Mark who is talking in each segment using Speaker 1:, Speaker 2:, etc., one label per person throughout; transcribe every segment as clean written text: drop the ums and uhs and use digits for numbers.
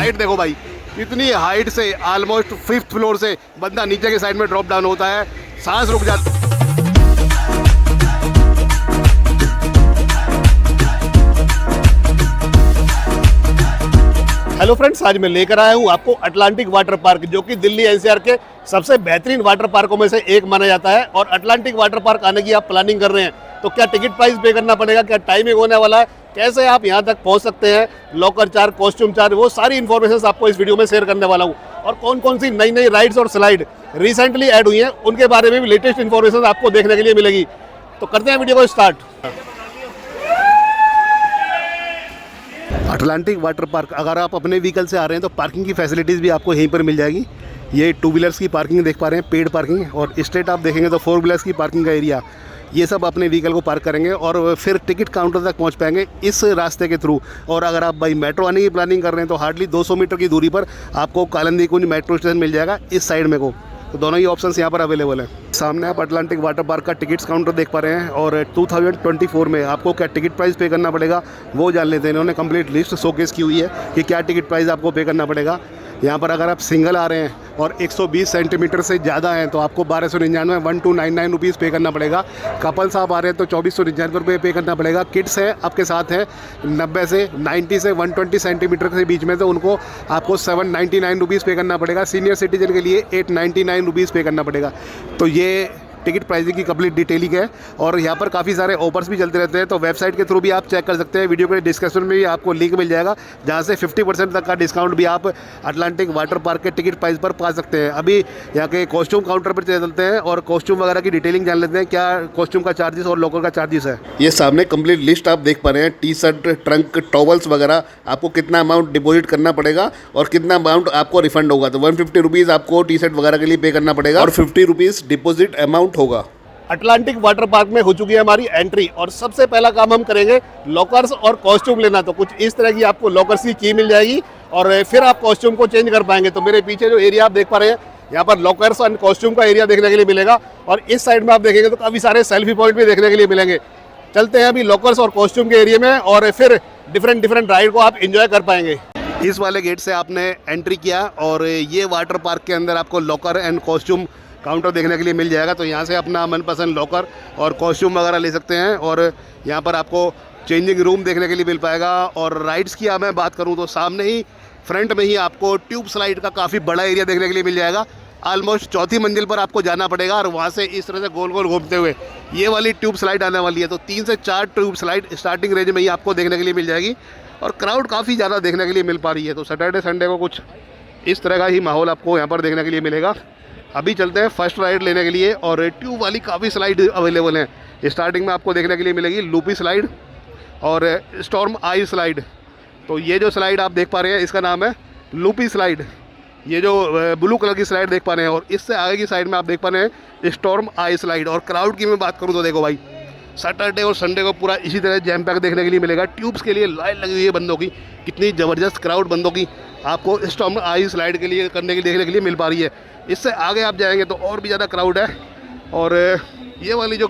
Speaker 1: Height देखो भाई, इतनी हाइट से ऑलमोस्ट 5th फ्लोर से बंदा नीचे के साइड में ड्रॉप डाउन होता है, सांस रुक जाती। हेलो फ्रेंड्स, आज मैं लेकर आया हूँ आपको अटलांटिक वाटर पार्क, जो कि दिल्ली एनसीआर के सबसे बेहतरीन वाटर पार्कों में से एक माना जाता है। और अटलांटिक वाटर पार्क आने की आप प्लानिंग कर रहे हैं तो क्या टिकट प्राइस पे करना पड़ेगा, क्या टाइमिंग होने वाला है, कैसे आप यहाँ तक पहुँच सकते हैं, लॉकर चार्ज, कॉस्ट्यूम चार्ज, वो सारी इन्फॉर्मेशन आपको इस वीडियो में शेयर करने वाला हूँ। और कौन कौन सी नई नई राइड्स और स्लाइड रिसेंटली ऐड हुई हैं उनके बारे में भी लेटेस्ट इन्फॉर्मेशन आपको देखने के लिए मिलेगी। तो करते हैं वीडियो को स्टार्ट। अटलांटिक वाटर पार्क, अगर आप अपने व्हीकल से आ रहे हैं तो पार्किंग की फैसिलिटीज़ भी आपको यहीं पर मिल जाएगी। ये 2 व्हीलर्स की पार्किंग देख पा रहे हैं, पेड पार्किंग, और स्ट्रेट आप देखेंगे तो 4 व्हीलर्स की पार्किंग का एरिया। ये सब अपने व्हीकल को पार्क करेंगे और फिर टिकट काउंटर तक पहुंच पाएंगे इस रास्ते के थ्रू। और अगर आप बाई मेट्रो आने की प्लानिंग कर रहे हैं तो हार्डली 200 मीटर की दूरी पर आपको कालिंदी कुंज मेट्रो स्टेशन मिल जाएगा इस साइड में को। तो दोनों ही ऑप्शंस यहाँ पर अवेलेबल हैं। सामने आप अटलांटिक वाटर पार्क का टिकट्स काउंटर देख पा रहे हैं और 2024 में आपको क्या टिकट प्राइस पे करना पड़ेगा वो जान लेते हैं। इन्होंने कंप्लीट लिस्ट शोकेस की हुई है कि क्या टिकट प्राइस आपको पे करना पड़ेगा। यहाँ पर अगर आप सिंगल आ रहे हैं और 120 सेंटीमीटर से ज़्यादा हैं तो आपको 1299 1299 रुपीज़ पे करना पड़ेगा। कपल्स आप आ रहे हैं तो 2499 रुपये पे करना पड़ेगा। किड्स हैं आपके साथ हैं 90 से 90 से 120 सेंटीमीटर के बीच में, तो उनको आपको 799 रुपीज़ पे करना पड़ेगा। सीनियर सिटीजन के लिए 899 रुपीज़ पे करना पड़ेगा। तो ये टिकट प्राइसिंग की कंप्लीट डिटेलिंग है। और यहाँ पर काफ़ी सारे ऑफर्स भी चलते रहते हैं, तो वेबसाइट के थ्रू भी आप चेक कर सकते हैं। वीडियो के डिस्क्रिप्शन में भी आपको लिंक मिल जाएगा जहाँ से 50% तक का डिस्काउंट भी आप अटलांटिक वाटर पार्क के टिकट प्राइस पर पा सकते हैं। अभी यहाँ के कॉस्ट्यूम काउंटर पर चलते हैं और कॉस्ट्यूम वगैरह की डिटेलिंग जान लेते हैं, क्या कॉस्ट्यूम का चार्जेस और लोकल का चार्जेस है। ये सामने कंप्लीट लिस्ट आप देख पा रहे हैं, टी शर्ट, ट्रंक, टॉवल्स वगैरह, आपको कितना अमाउंट डिपॉजिट करना पड़ेगा और कितना अमाउंट आपको रिफंड होगा। तो 150 रुपीज़ आपको टी शर्ट वगैरह के लिए पे करना पड़ेगा और 50 रुपीज़ डिपॉजिट अमाउंट होगा। अटलांटिक वाटर पार्क में हो चुकी है हमारी एंट्री और सबसे पहला काम हम करेंगे लॉकर्स और कॉस्ट्यूम लेना। तो कुछ इस तरह की आपको लॉकर्स की की मिल जाएगी और फिर आप कॉस्ट्यूम को चेंज कर पाएंगे। तो मेरे पीछे जो एरिया आप देख पा रहे हैं, यहाँ पर लॉकर्स एंड कॉस्ट्यूम का एरिया देखने के लिए मिलेगा और इस साइड में आप देखेंगे तो काफ़ी सारे सेल्फी पॉइंट भी देखने के लिए मिलेंगे। चलते हैं अभी लॉकर्स और कॉस्ट्यूम के एरिया में और फिर डिफरेंट राइड को आप इंजॉय कर पाएंगे। इस वाले गेट से आपने एंट्री किया और ये वाटर पार्क के अंदर आपको लॉकर एंड कॉस्ट्यूम काउंटर देखने के लिए मिल जाएगा। तो यहाँ से अपना मनपसंद लॉकर और कॉस्ट्यूम वगैरह ले सकते हैं और यहाँ पर आपको चेंजिंग रूम देखने के लिए मिल पाएगा। और राइड्स की मैं बात करूँ तो सामने ही फ्रंट में ही आपको ट्यूब स्लाइड का काफ़ी बड़ा एरिया देखने के लिए मिल जाएगा। ऑलमोस्ट 4थी मंजिल पर आपको जाना पड़ेगा और वहाँ से इस तरह से गोल गोल घूमते हुए ये वाली ट्यूब स्लाइड आने वाली है। तो 3 से 4 ट्यूब स्लाइड स्टार्टिंग रेंज में ही आपको देखने के लिए मिल जाएगी और क्राउड काफ़ी ज़्यादा देखने के लिए मिल पा रही है। तो सैटरडे संडे को कुछ इस तरह का ही माहौल आपको यहाँ पर देखने के लिए मिलेगा। अभी चलते हैं फर्स्ट राइड लेने के लिए और ट्यूब वाली काफ़ी स्लाइड अवेलेबल हैं। स्टार्टिंग में आपको देखने के लिए मिलेगी लूपी स्लाइड और स्टॉर्म आई स्लाइड। तो ये जो स्लाइड आप देख पा रहे हैं इसका नाम है लूपी स्लाइड। ये जो ब्लू कलर की स्लाइड देख पा रहे हैं और इससे आगे की साइड में आप देख पा रहे हैं स्टॉर्म आई स्लाइड। और क्राउड की मैं बात करूँ तो देखो भाई, सैटरडे और संडे को पूरा इसी तरह जैम पैक देखने के लिए मिलेगा। ट्यूब्स के लिए लाइन लगी हुई है बंदों की, कितनी ज़बरदस्त क्राउड बंदों की आपको स्टॉर्म आई स्लाइड के लिए करने के देखने के लिए मिल पा रही है। इससे आगे आप जाएंगे तो और भी ज़्यादा क्राउड है और ये वाली जो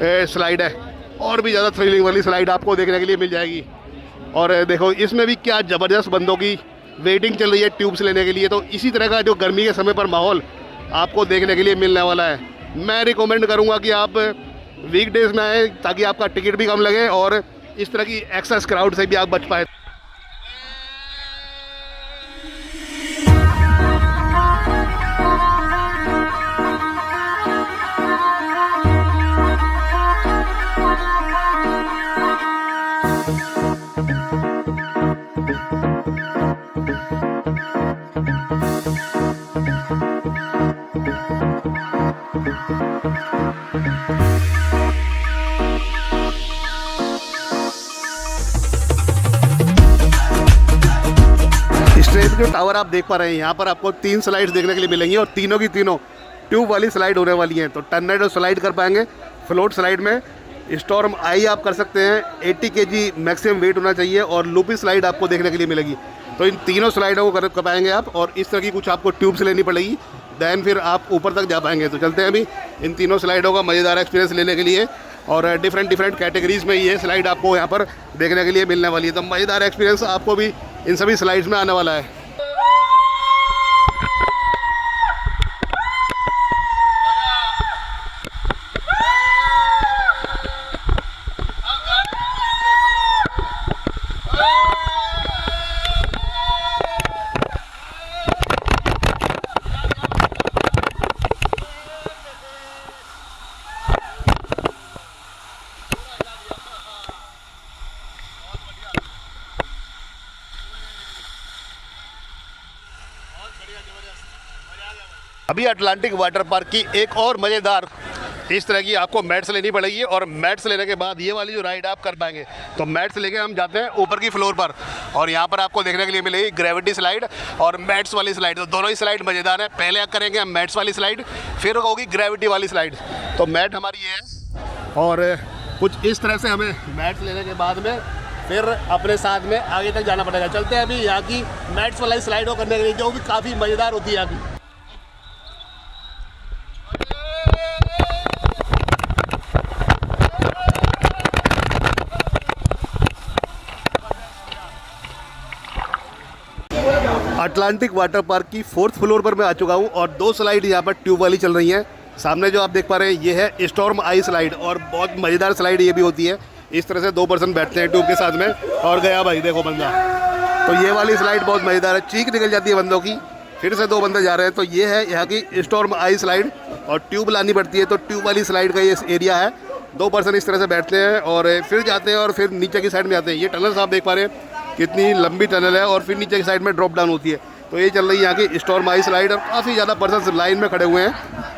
Speaker 1: स्लाइड है और भी ज़्यादा थ्रिलिंग वाली स्लाइड आपको देखने के लिए मिल जाएगी। और देखो इसमें भी क्या ज़बरदस्त बंदों की वेटिंग चल रही है ट्यूब्स लेने के लिए। तो इसी तरह का जो गर्मी के समय पर माहौल आपको देखने के लिए मिलने वाला है। मैं रिकमेंड करूँगा कि आप वीकडेज में आए ताकि आपका टिकट भी कम लगे और इस तरह की एक्सेस क्राउड से भी आप बच पाए। स्ट्रेट जो टावर आप देख पा रहे हैं, यहाँ पर आपको 3 स्लाइड्स देखने के लिए मिलेंगी और तीनों की तीनों ट्यूब वाली स्लाइड होने वाली हैं। तो टर्नेडो स्लाइड कर पाएंगे, फ्लोट स्लाइड में स्टॉर्म आई आप कर सकते हैं, 80 kg मैक्सिमम वेट होना चाहिए और लूपी स्लाइड आपको देखने के लिए मिलेगी। तो इन तीनों स्लाइडों को कर पाएंगे आप और इस तरह की कुछ आपको ट्यूब्स लेनी पड़ेगी, दैन फिर आप ऊपर तक जा पाएंगे। तो चलते हैं अभी इन तीनों स्लाइडों का मज़ेदार एक्सपीरियंस लेने के लिए और डिफरेंट कैटेगरीज़ में ये स्लाइड आपको यहाँ पर देखने के लिए मिलने वाली है। तो मज़ेदार एक्सपीरियंस आपको भी इन सभी स्लाइड्स में आने वाला है। अभी अटलांटिक वाटर पार्क की एक और मज़ेदार इस तरह की आपको मैट्स लेनी पड़ेगी, और मैट्स लेने के बाद ये वाली जो राइड आप कर पाएंगे। तो मैट्स लेके हम जाते हैं ऊपर की फ्लोर पर, और यहाँ पर आपको देखने के लिए मिलेगी ग्रेविटी स्लाइड और मैट्स वाली स्लाइड। तो दोनों ही स्लाइड मज़ेदार है। पहले करेंगे हम मैट्स वाली स्लाइड, फिर होगी ग्रेविटी वाली स्लाइड। तो मैट हमारी ये है, और कुछ इस तरह से हमें मैट्स लेने के बाद में फिर अपने साथ में आगे तक जाना पड़ेगा। चलते हैं अभी यहाँ की मैट्स वाली स्लाइड को करने के लिए, जो भी काफ़ी मज़ेदार होती है यहाँ की। अटलांटिक वाटर पार्क की 4th फ्लोर पर मैं आ चुका हूँ, और 2 स्लाइड यहाँ पर ट्यूब वाली चल रही हैं। सामने जो आप देख पा रहे हैं ये है स्टॉर्म आई स्लाइड, और बहुत मज़ेदार स्लाइड ये भी होती है। इस तरह से 2 पर्सन बैठते हैं ट्यूब के साथ में, और गया भाई देखो बंदा। तो ये वाली स्लाइड बहुत मज़ेदार है, चीख निकल जाती है बंदों की। फिर से 2 बंदे जा रहे हैं। तो ये है यहाँ की स्टॉर्म आई स्लाइड, और ट्यूब लानी पड़ती है। तो ट्यूब वाली स्लाइड का ये एरिया है। 2 पर्सन इस तरह से बैठते हैं और फिर जाते हैं, और फिर नीचे की साइड में आते हैं। ये टनल आप देख पा रहे हैं कितनी लंबी टनल है, और फिर नीचे की साइड में ड्रॉप डाउन होती है। तो ये चल रही है यहाँ की स्टॉर्म आई स्लाइड, और काफ़ी ज़्यादा पर्सन लाइन में खड़े हुए हैं।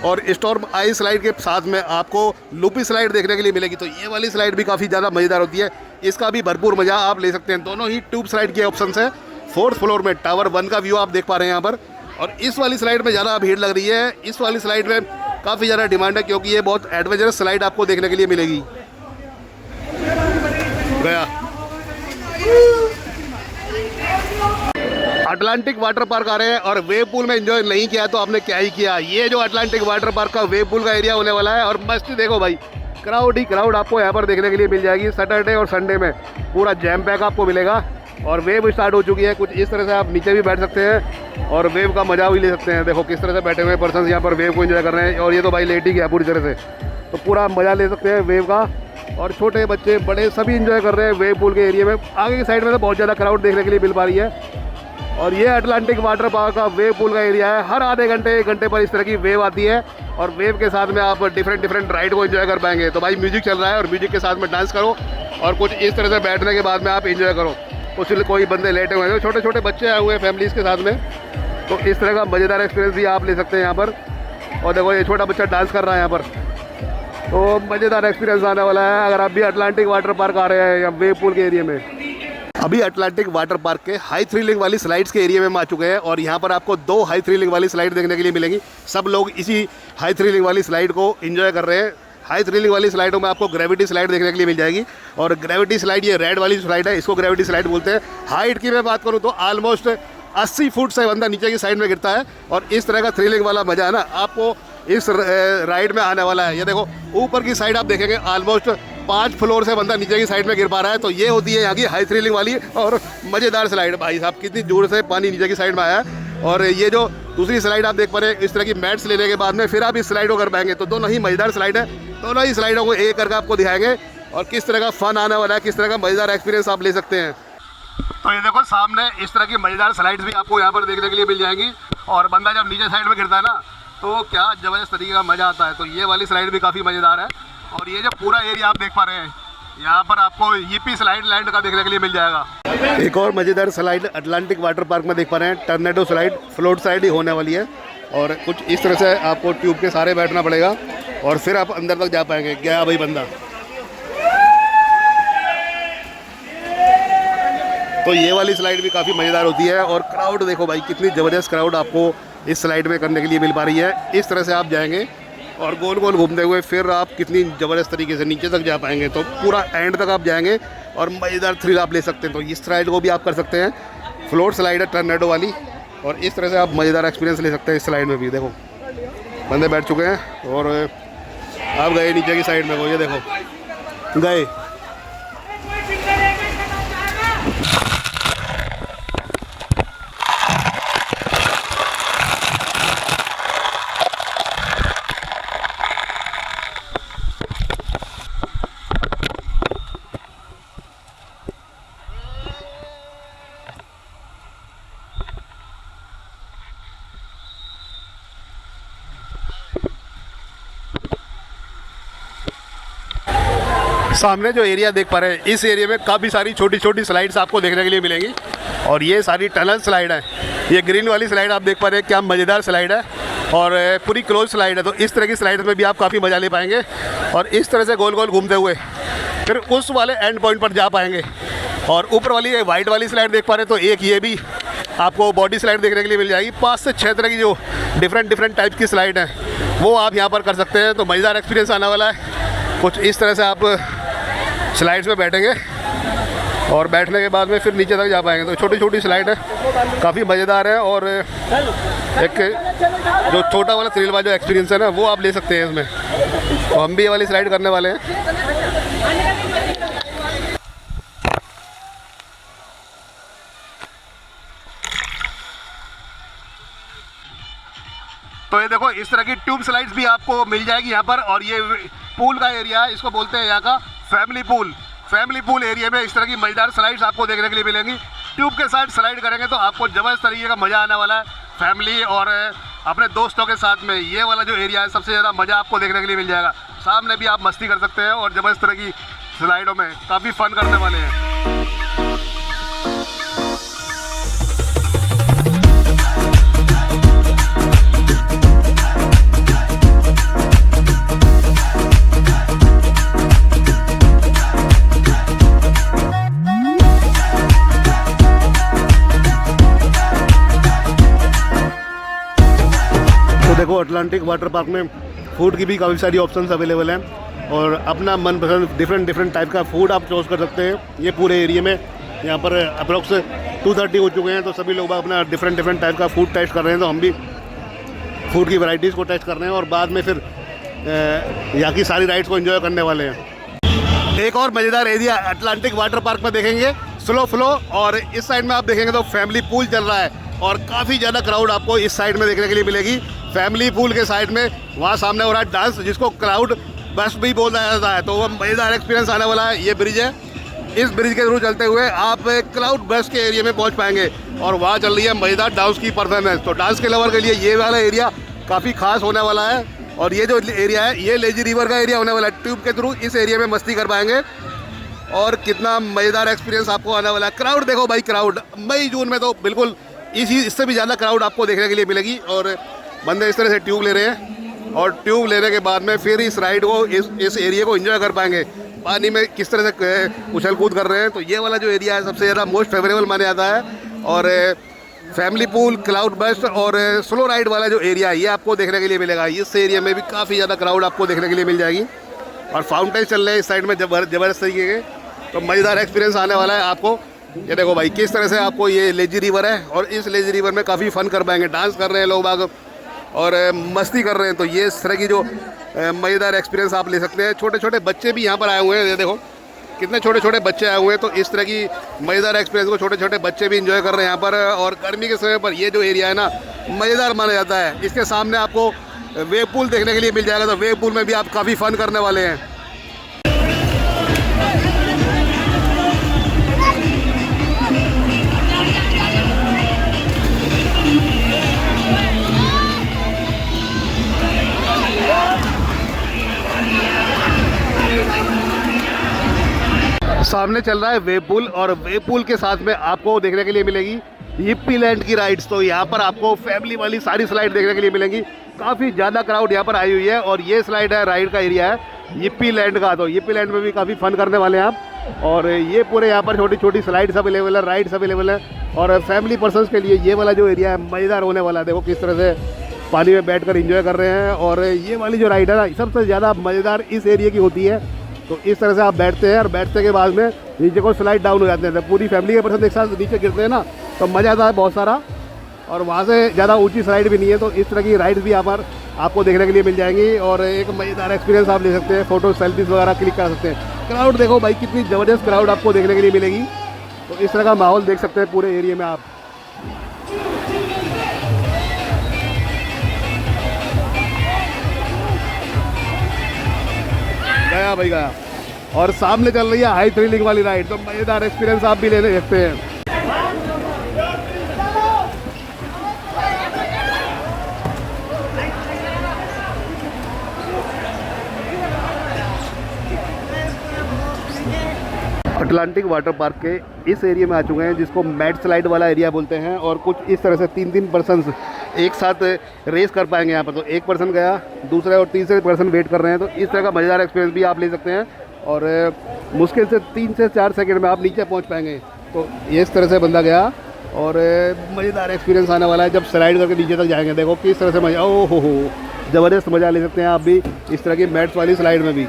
Speaker 1: और स्टॉर्म आई स्लाइड के साथ में आपको लूपी स्लाइड देखने के लिए मिलेगी। तो ये वाली स्लाइड भी काफ़ी ज़्यादा मज़ेदार होती है, इसका भी भरपूर मज़ा आप ले सकते हैं। दोनों ही ट्यूब स्लाइड के ऑप्शन है। 4th फ्लोर में टावर 1 का व्यू आप देख पा रहे हैं यहाँ पर। और इस वाली स्लाइड में ज़्यादा भीड़ लग रही है। इस वाली स्लाइड में काफ़ी ज़्यादा डिमांड है, क्योंकि ये बहुत एडवेंचरस स्लाइड आपको देखने के लिए मिलेगी। गया अटलांटिक वाटर पार्क आ रहे हैं, और वेव पूल में एंजॉय नहीं किया तो आपने क्या ही किया। ये जो अटलांटिक वाटर पार्क का वेव पूल का एरिया होने वाला है, और मस्ती देखो भाई, क्राउड ही क्राउड आपको यहाँ पर देखने के लिए मिल जाएगी। सैटरडे और संडे में पूरा जैम पैक आपको मिलेगा। और वेव स्टार्ट हो चुकी है। कुछ इस तरह से आप नीचे भी बैठ सकते हैं और वेव का मजा भी ले सकते हैं। देखो किस तरह से बैठे हुए पर्सन यहाँ पर वेव को एंजॉय कर रहे हैं, और ये तो भाई लेट ही गया पूरी तरह से। तो पूरा मज़ा ले सकते हैं वेव का, और छोटे बच्चे बड़े सभी एंजॉय कर रहे हैं वेव पूल के एरिया में। आगे की साइड में तो बहुत ज़्यादा क्राउड देखने के लिए मिल पा रही है। और ये अटलांटिक वाटर पार्क का वेव पूल का एरिया है। हर आधे घंटे 1 घंटे पर इस तरह की वेव आती है, और वेव के साथ में आप डिफरेंट राइड को एंजॉय कर पाएंगे। तो भाई म्यूजिक चल रहा है, और म्यूजिक के साथ में डांस करो, और कुछ इस तरह से बैठने के बाद में आप एंजॉय करो। कुछ कोई बंदे लेटे हुए हैं, छोटे छोटे बच्चे आए हुए हैं फैमिलीज़ के साथ में। तो इस तरह का मज़ेदार एक्सपीरियंस भी आप ले सकते हैं यहाँ पर। और देखो ये छोटा बच्चा डांस कर रहा है यहाँ पर। तो मज़ेदार एक्सपीरियंस आने वाला है अगर आप भी अटलांटिक वाटर पार्क आ रहे हैं या वेव पूल के एरिया में। अभी अटलांटिक वाटर पार्क के हाई थ्रिलिंग वाली स्लाइड्स के एरिया में हम आ चुके हैं, और यहाँ पर आपको 2 हाई थ्रिलिंग वाली स्लाइड देखने के लिए मिलेंगी। सब लोग इसी हाई थ्रिलिंग वाली स्लाइड को एंजॉय कर रहे हैं। हाई थ्रिलिंग वाली स्लाइडों में आपको ग्रेविटी स्लाइड देखने के लिए मिल जाएगी, और ग्रेविटी स्लाइड ये रेड वाली स्लाइड है, इसको ग्रेविटी स्लाइड बोलते हैं। हाइट की मैं बात करूँ तो ऑलमोस्ट 80 फुट से बंदा नीचे की साइड में गिरता है, और इस तरह का थ्रिलिंग वाला मजा है ना आपको इस राइड में आने वाला है। ये देखो ऊपर की साइड आप देखेंगे ऑलमोस्ट 5 फ्लोर से बंदा नीचे की साइड में गिर पा रहा है। तो ये होती है यहाँ की हाई थ्रिलिंग वाली और मज़ेदार स्लाइड। भाई साहब कितनी जोर से पानी नीचे की साइड में आया है। और ये जो दूसरी स्लाइड आप देख पा रहे हैं, इस तरह की मैट्स लेने के बाद में फिर आप इस स्लाइड को कर पाएंगे। तो दोनों ही मज़ेदार स्लाइड है, दोनों ही स्लाइडों को एक करके आपको दिखाएंगे, और किस तरह का फन आने वाला है, किस तरह का मज़ेदार एक्सपीरियंस आप ले सकते हैं। तो ये देखो सामने इस तरह की मज़ेदार स्लाइड्स भी आपको यहाँ पर देखने के लिए मिल जाएंगी, और बंदा जब नीचे साइड में गिरता है ना तो क्या ज़बरदस्त तरीके का मज़ा आता है। तो ये वाली स्लाइड भी काफ़ी मज़ेदार है, और ये जो पूरा एरिया आप देख पा रहे हैं यहाँ पर आपको यीपी स्लाइड लैंड का देखने के लिए मिल जाएगा। एक और मज़ेदार स्लाइड अटलांटिक वाटर पार्क में देख पा रहे हैं, टर्नेडो स्लाइड, फ्लोट स्लाइड ही होने वाली है, और कुछ इस तरह से आपको ट्यूब के सारे बैठना पड़ेगा, और फिर आप अंदर तक जा पाएंगे। गया भाई बंदा। तो ये वाली स्लाइड भी काफ़ी मज़ेदार होती है, और क्राउड देखो भाई कितनी ज़बरदस्त क्राउड आपको इस स्लाइड में करने के लिए मिल पा रही है। इस तरह से आप जाएंगे और गोल गोल घूमते हुए फिर आप कितनी ज़बरदस्त तरीके से नीचे तक जा पाएंगे। तो पूरा एंड तक आप जाएंगे और मज़ेदार थ्रिल आप ले सकते हैं। तो इस स्लाइड को भी आप कर सकते हैं, फ्लोट स्लाइड है टर्नेडो वाली, और इस तरह से आप मज़ेदार एक्सपीरियंस ले सकते हैं। इस स्लाइड में भी देखो बंदे बैठ चुके हैं, और आप गए नीचे की साइड में, वो ये देखो गए। सामने जो एरिया देख पा रहे हैं, इस एरिया में काफ़ी सारी छोटी छोटी स्लाइड्स आपको देखने के लिए मिलेंगी, और ये सारी टनल स्लाइड है। ये ग्रीन वाली स्लाइड आप देख पा रहे हैं, क्या मज़ेदार स्लाइड है। और पूरी क्लोज स्लाइड है, तो इस तरह की स्लाइड में भी आप काफ़ी मज़ा ले पाएंगे। और इस तरह से गोल गोल घूमते हुए फिर उस वाले एंड पॉइंट पर जा पाएंगे। और ऊपर वाली ये वाइट वाली स्लाइड देख पा रहे हैं, तो एक ये भी आपको बॉडी स्लाइड देखने के लिए मिल जाएगी। 5 से 6 तरह की जो डिफरेंट टाइप की स्लाइड हैं वो आप यहाँ पर कर सकते हैं। तो मज़ेदार एक्सपीरियंस आने वाला है। कुछ इस तरह से आप स्लाइड्स में बैठेंगे और बैठने के बाद में फिर नीचे तक जा पाएंगे। तो छोटी छोटी स्लाइड है, काफ़ी मज़ेदार है। और एक जो छोटा वाला थ्रिल वाला जो एक्सपीरियंस है ना, वो आप ले सकते हैं इसमें। तो हम भी ये वाली स्लाइड करने वाले हैं। तो ये देखो, इस तरह की ट्यूब स्लाइड्स भी आपको मिल जाएगी यहाँ पर। और ये पूल का एरिया है, इसको बोलते हैं यहाँ का family pool. Family pool area में इस तरह की मज़ेदार स्लाइड्स आपको देखने के लिए मिलेंगी। ट्यूब के साथ स्लाइड करेंगे तो आपको ज़बरदस्त तरीके का मज़ा आने वाला है फैमिली और अपने दोस्तों के साथ में। ये वाला जो एरिया है, सबसे ज़्यादा मज़ा आपको देखने के लिए मिल जाएगा। सामने भी आप मस्ती कर सकते हैं और ज़बरदस्त तरह की स्लाइडों में काफ़ी फन करने वाले हैं। देखो, अटलांटिक वाटर पार्क में फूड की भी काफ़ी सारी ऑप्शंस अवेलेबल हैं और अपना मनपसंद डिफरेंट टाइप का फूड आप चूज़ कर सकते हैं। ये पूरे एरिया में यहाँ पर अप्रोक्स 2:30 हो चुके हैं, तो सभी लोग अपना डिफरेंट टाइप का फूड टेस्ट कर रहे हैं। तो हम भी फूड की वैरायटीज़ को टेस्ट कर रहे हैं और बाद में फिर यहाँ की सारी राइड्स को एंजॉय करने वाले हैं। एक और मज़ेदार एरिया अटलांटिक वाटर पार्क में देखेंगे, स्लो फ्लो। और इस साइड में आप देखेंगे तो फैमिली पूल चल रहा है और काफ़ी ज़्यादा क्राउड आपको इस साइड में देखने के लिए मिलेगी। फैमिली पूल के साइड में वहाँ सामने हो रहा है डांस, जिसको क्राउड बस भी बोला जाता है। तो वो मज़ेदार एक्सपीरियंस आने वाला है। ये ब्रिज है, इस ब्रिज के थ्रू चलते हुए आप क्राउड बस के एरिया में पहुँच पाएंगे और वहाँ चल रही है मज़ेदार डांस की परफॉर्मेंस। तो डांस के लवर के लिए ये वाला एरिया काफ़ी खास होने वाला है। और ये जो एरिया है, ये लेजी रिवर का एरिया होने वाला है। ट्यूब के थ्रू इस एरिया में मस्ती कर पाएंगे और कितना मज़ेदार एक्सपीरियंस आपको आने वाला है। क्राउड देखो भाई, क्राउड मई जून में तो बिल्कुल इससे भी ज़्यादा क्राउड आपको देखने के लिए मिलेगी। और बंदे इस तरह से ट्यूब ले रहे हैं और ट्यूब लेने के बाद में फिर इस राइड को इस एरिया को एंजॉय कर पाएंगे। पानी में किस तरह से उछल कूद कर रहे हैं। तो ये वाला जो एरिया है सबसे ज़्यादा मोस्ट फेवरेबल माना जाता है। और फैमिली पूल, क्लाउड बस्ट और स्लो राइड वाला जो एरिया है, ये आपको देखने के लिए मिलेगा। इस एरिया में भी काफ़ी ज़्यादा क्राउड आपको देखने के लिए मिल जाएगी। और फाउंटेन चल रहे हैं इस साइड में ज़बरदस्त तरीके के। तो मज़ेदार एक्सपीरियंस आने वाला है आपको। ये देखो भाई, किस तरह से आपको ये लेजी रिवर है और इस लेजी रिवर में काफ़ी फन कर पाएंगे। डांस कर रहे हैं लोग बाग और मस्ती कर रहे हैं। तो ये इस तरह की जो मज़ेदार एक्सपीरियंस आप ले सकते हैं। छोटे छोटे बच्चे भी यहाँ पर आए हुए हैं। ये देखो कितने छोटे छोटे बच्चे आए हुए हैं। तो इस तरह की मज़ेदार एक्सपीरियंस को छोटे छोटे बच्चे भी इंजॉय कर रहे हैं यहाँ पर। और गर्मी के समय पर ये जो एरिया है ना, मज़ेदार माना जाता है। इसके सामने आपको वेव पूल देखने के लिए मिल जाएगा। तो वेव पूल में भी आप काफ़ी फन करने वाले हैं। सामने चल रहा है वेव पूल और वेव पूल के साथ में आपको देखने के लिए मिलेगी यिप्पी लैंड की राइड्स। तो यहाँ पर आपको फैमिली वाली सारी स्लाइड देखने के लिए मिलेंगी। काफ़ी ज़्यादा क्राउड यहाँ पर आई हुई है और ये स्लाइड है, राइड का एरिया है यिप्पी लैंड का। तो यिप्पी लैंड में भी काफ़ी फन करने वाले हैं आप। और ये पूरे यहाँ पर छोटी छोटी स्लाइड्स अवेलेबल है, राइड्स अवेलेबल है। और फैमिली पर्सनस के लिए ये वाला जो एरिया है मज़ेदार होने वाला है। देखो किस तरह से पानी में बैठ कर इंजॉय कर रहे हैं। और ये वाली जो राइड है ना, सबसे ज़्यादा मज़ेदार इस एरिया की होती है। तो इस तरह से आप बैठते हैं और बैठने के बाद में नीचे को स्लाइड डाउन हो जाते हैं। तो पूरी फैमिली के पर्सन एक साथ नीचे गिरते हैं ना, तो मज़ा आता है बहुत सारा। और वहाँ से ज़्यादा ऊंची स्लाइड भी नहीं है। तो इस तरह की राइड्स भी यहाँ पर आपको देखने के लिए मिल जाएंगी और एक मज़ेदार एक्सपीरियंस आप ले सकते हैं। फ़ोटो सेल्फीज़ वगैरह क्लिक कर सकते हैं। क्राउड देखो भाई, कितनी ज़बरदस्त क्राउड आपको देखने के लिए मिलेगी। तो इस तरह का माहौल देख सकते हैं पूरे एरिया में आप। गया भाई गया। और सामने चल रही है हाई थ्रिलिंग वाली राइड। तो मज़ेदार एक्सपीरियंस आप भी ले सकते हैं। अटलांटिक वाटर पार्क के इस एरिया में आ चुके हैं, जिसको मैट स्लाइड वाला एरिया बोलते हैं। और कुछ इस तरह से 3-3 पर्सन्स एक साथ रेस कर पाएंगे यहाँ पर। तो एक पर्सन गया, दूसरे और तीसरे पर्सन वेट कर रहे हैं, तो इस तरह का मज़ेदार एक्सपीरियंस भी आप ले सकते हैं। और मुश्किल से 3 से 4 सेकंड में आप नीचे पहुँच पाएंगे। तो ये इस तरह से बंदा गया और मज़ेदार एक्सपीरियंस आने वाला है जब स्लाइड करके नीचे तक जाएंगे। देखो किस तरह से मज़ा, ओ हो ज़बरदस्त मज़ा ले सकते हैं आप भी इस तरह की मैट्स वाली स्लाइड में भी।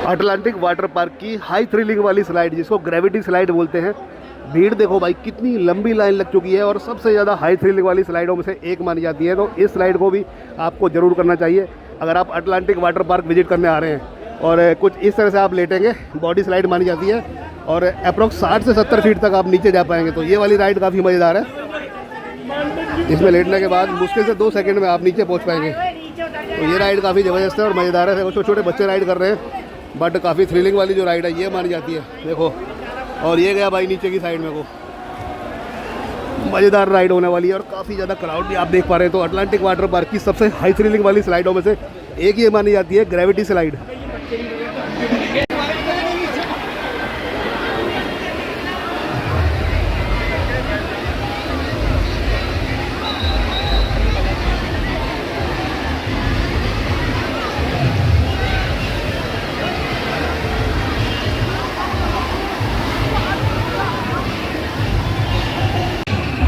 Speaker 1: अटलांटिक वाटर पार्क की हाई थ्रिलिंग वाली स्लाइड, जिसको ग्रेविटी स्लाइड बोलते हैं। भीड़ देखो भाई, कितनी लंबी लाइन लग चुकी है और सबसे ज़्यादा हाई थ्रिलिंग वाली स्लाइडों में से एक मानी जाती है। तो इस स्लाइड को भी आपको ज़रूर करना चाहिए अगर आप अटलांटिक वाटर पार्क विजिट करने आ रहे हैं। और कुछ इस तरह से आप लेटेंगे, बॉडी स्लाइड मानी जाती है और अप्रॉक्स 60 से 70 फीट तक आप नीचे जा पाएंगे। तो ये वाली राइड काफ़ी मज़ेदार है। इसमें लेटने के बाद मुश्किल से 2 सेकंड में आप नीचे पहुंच पाएंगे। तो ये राइड काफ़ी ज़बरदस्त है और मज़ेदार है। छोटे छोटे बच्चे राइड कर रहे हैं, बट काफ़ी थ्रिलिंग वाली जो राइड है ये मानी जाती है। देखो, और ये गया भाई नीचे की साइड में को। मज़ेदार राइड होने वाली है और काफ़ी ज़्यादा क्राउड भी आप देख पा रहे हैं। तो अटलांटिक वाटर पार्क की सबसे हाई थ्रिलिंग वाली स्लाइडों में से एक ये मानी जाती है ग्रेविटी स्लाइड।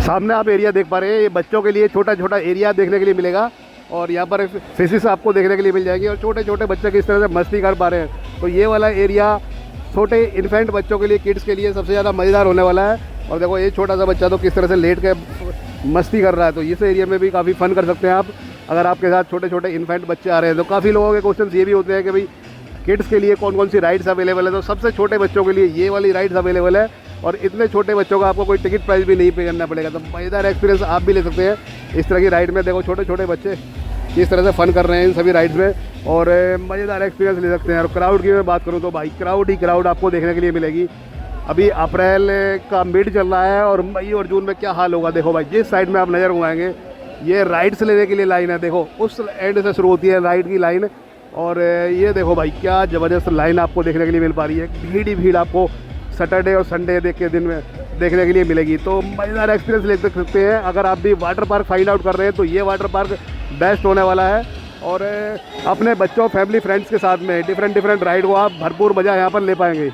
Speaker 1: सामने आप एरिया देख पा रहे हैं, ये बच्चों के लिए छोटा छोटा एरिया देखने के लिए मिलेगा और यहाँ पर फिशेस आपको देखने के लिए मिल जाएगी और छोटे छोटे बच्चे किस तरह से मस्ती कर पा रहे हैं। तो ये वाला एरिया छोटे इन्फेंट बच्चों के लिए, किड्स के लिए सबसे ज़्यादा मज़ेदार होने वाला है। और देखो ये छोटा सा बच्चा तो किस तरह से लेट के मस्ती कर रहा है। तो इस एरिया में भी काफ़ी फन कर सकते हैं आप अगर आपके साथ छोटे छोटे इन्फेंट बच्चे आ रहे हैं। तो काफ़ी लोगों के क्वेश्चन ये भी होते हैं कि भाई किड्स के लिए कौन कौन सी राइड्स अवेलेबल है। तो सबसे छोटे बच्चों के लिए ये वाली राइड्स अवेलेबल है और इतने छोटे बच्चों का आपको कोई टिकट प्राइस भी नहीं पे करना पड़ेगा। तो मज़ेदार एक्सपीरियंस आप भी ले सकते हैं इस तरह की राइड में। देखो छोटे छोटे बच्चे किस तरह से फ़न कर रहे हैं इन सभी राइड्स में और मज़ेदार एक्सपीरियंस ले सकते हैं। और क्राउड की मैं बात करूँ तो भाई क्राउड ही क्राउड आपको देखने के लिए मिलेगी। अभी अप्रैल का मिड चल रहा है और मई और जून में क्या हाल होगा। देखो भाई, जिस साइड में आप नज़र घुमाएंगे ये राइड्स लेने के लिए लाइन है। देखो उस एंड से शुरू होती है राइड की लाइन और ये देखो भाई क्या ज़बरदस्त लाइन आपको देखने के लिए मिल पा रही है। भीड़ ही भीड़ आपको सैटरडे और संडे देख के दिन में देखने के लिए मिलेगी। तो मज़ेदार एक्सपीरियंस ले सकते हैं अगर आप भी वाटर पार्क फाइंड आउट कर रहे हैं। तो ये वाटर पार्क बेस्ट होने वाला है और अपने बच्चों, फैमिली, फ्रेंड्स के साथ में डिफरेंट राइड को आप भरपूर मज़ा यहाँ पर ले पाएंगे।